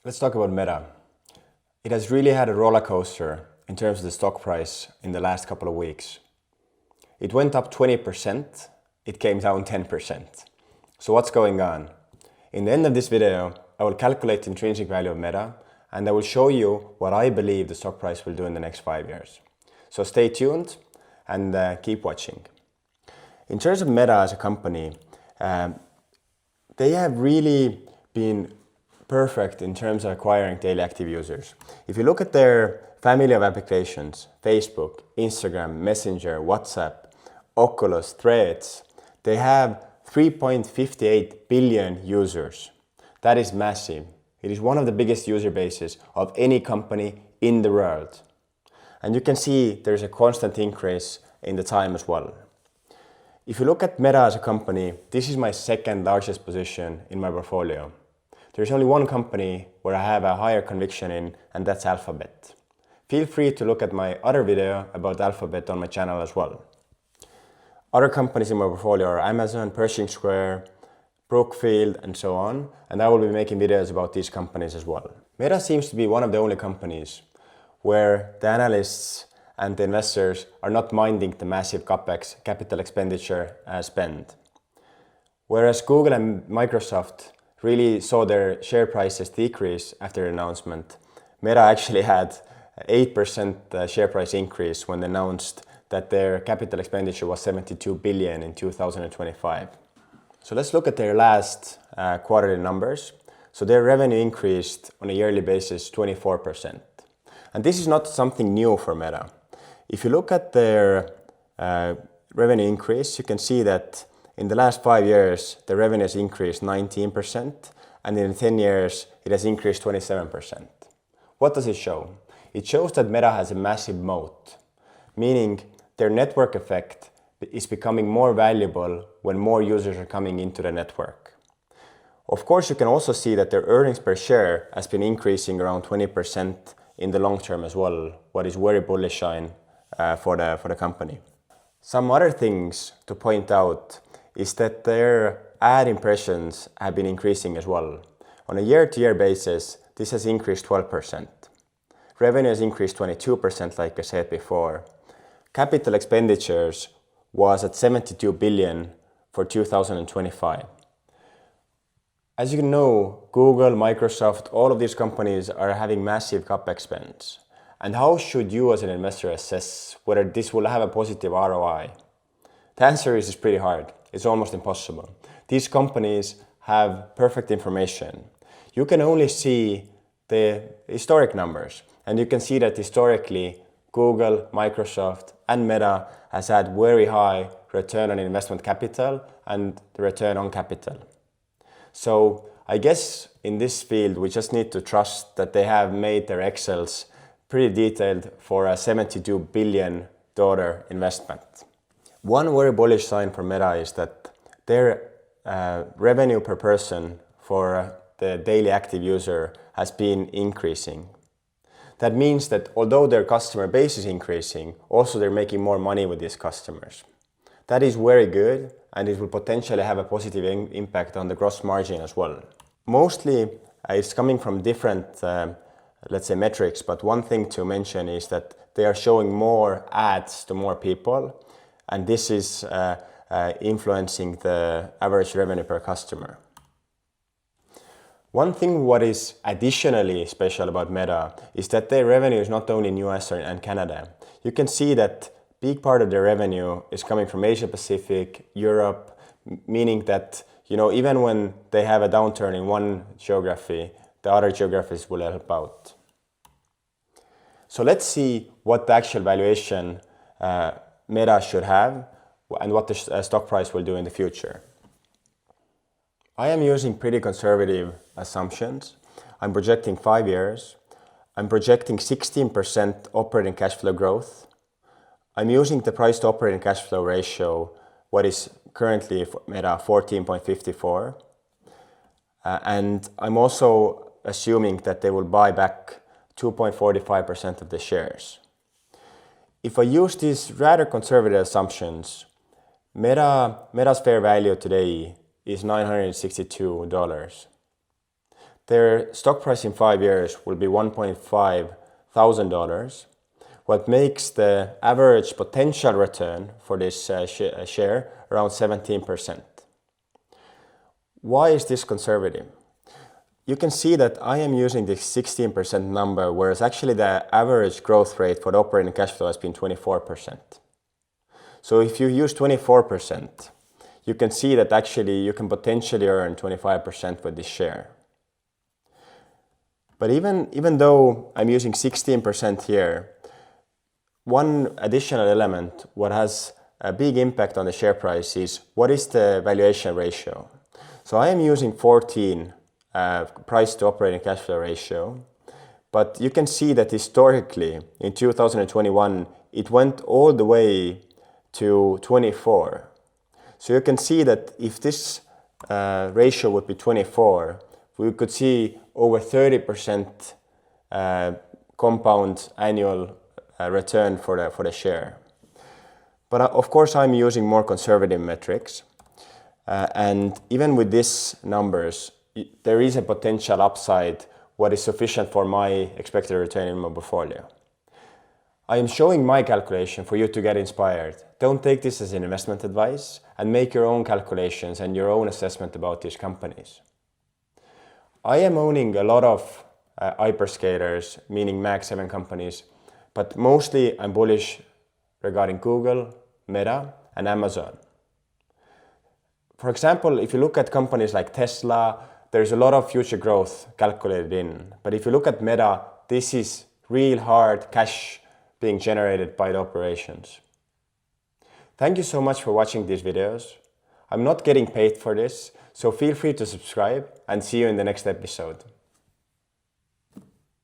Let's talk about Meta. It has really had a roller coaster in terms of the stock price in the last couple of weeks. It went up 20%, it came down 10%. So what's going on? In the end of this video, I will calculate the intrinsic value of Meta and I will show you what I believe the stock price will do in the next 5 years. So stay tuned and keep watching. In terms of Meta as a company, they have really been perfect in terms of acquiring daily active users. If you look at their family of applications, Facebook, Instagram, Messenger, WhatsApp, Oculus, Threads, they have 3.58 billion users. That is massive. It is one of the biggest user bases of any company in the world. And you can see there's a constant increase in the time as well. If you look at Meta as a company, this is my second largest position in my portfolio. There's only one company where I have a higher conviction in, and that's Alphabet. Feel free to look at my other video about Alphabet on my channel as well. Other companies in my portfolio are Amazon, Pershing Square, Brookfield, and so on, and I will be making videos about these companies as well. Meta seems to be one of the only companies where the analysts and the investors are not minding the massive CapEx, capital expenditure spend. Whereas Google and Microsoft really saw their share prices decrease after the announcement, Meta actually had 8% share price increase when they announced that their capital expenditure was 72 billion in 2025. So let's look at their last quarterly numbers. So their revenue increased on a yearly basis 24%. And this is not something new for Meta. If you look at their revenue increase, you can see that in the last 5 years, the revenue has increased 19%, and in 10 years, it has increased 27%. What does it show? It shows that Meta has a massive moat, meaning their network effect is becoming more valuable when more users are coming into the network. Of course, you can also see that their earnings per share has been increasing around 20% in the long term as well, what is very bullish sign for the company. Some other things to point out is that their ad impressions have been increasing as well. On a year-to-year basis, this has increased 12%. Revenue has increased 22%, like I said before. Capital expenditures was at 72 billion for 2025. As you know, Google, Microsoft, all of these companies are having massive CapEx spends. And how should you as an investor assess whether this will have a positive ROI? The answer is pretty hard. It's almost impossible. These companies have perfect information. You can only see the historic numbers, and you can see that historically Google, Microsoft, and Meta has had very high return on investment capital and the return on capital. So I guess in this field we just need to trust that they have made their Excels pretty detailed for a $72 billion investment. One very bullish sign for Meta is that their revenue per person for the daily active user has been increasing. That means that although their customer base is increasing, also they're making more money with these customers. That is very good, and it will potentially have a positive impact on the gross margin as well. Mostly it's coming from different let's say metrics, but one thing to mention is that they are showing more ads to more people, and this is influencing the average revenue per customer. One thing what is additionally special about Meta is that their revenue is not only in US and Canada. You can see that big part of their revenue is coming from Asia Pacific, Europe, meaning that even when they have a downturn in one geography, the other geographies will help out. So let's see what the actual valuation Meta should have and what the stock price will do in the future. I am using pretty conservative assumptions. I'm projecting 5 years. I'm projecting 16% operating cash flow growth. I'm using the price to operating cash flow ratio, what is currently for Meta 14.54. And I'm also assuming that they will buy back 2.45% of the shares. If I use these rather conservative assumptions, Meta's fair value today is $962. Their stock price in 5 years will be $1.5 thousand. What makes the average potential return for this share around 17%. Why is this conservative? You can see that I am using this 16% number, whereas actually the average growth rate for the operating cash flow has been 24%. So if you use 24%, you can see that actually you can potentially earn 25% with this share. But even though I'm using 16% here, one additional element what has a big impact on the share price is what is the valuation ratio. So I am using 14 price to operating cash flow ratio, but you can see that historically in 2021 it went all the way to 24. So you can see that if this ratio would be 24, we could see over 30% compound annual return for the share. But of course I'm using more conservative metrics, and even with these numbers there is a potential upside what is sufficient for my expected return in my portfolio. I am showing my calculation for you to get inspired. Don't take this as an investment advice and make your own calculations and your own assessment about these companies. I am owning a lot of hyperscalers, meaning Mag 7 companies, but mostly I'm bullish regarding Google, Meta, and Amazon. For example, if you look at companies like Tesla, there's a lot of future growth calculated in. But if you look at Meta, this is real hard cash being generated by the operations. Thank you so much for watching these videos. I'm not getting paid for this, so feel free to subscribe and see you in the next episode.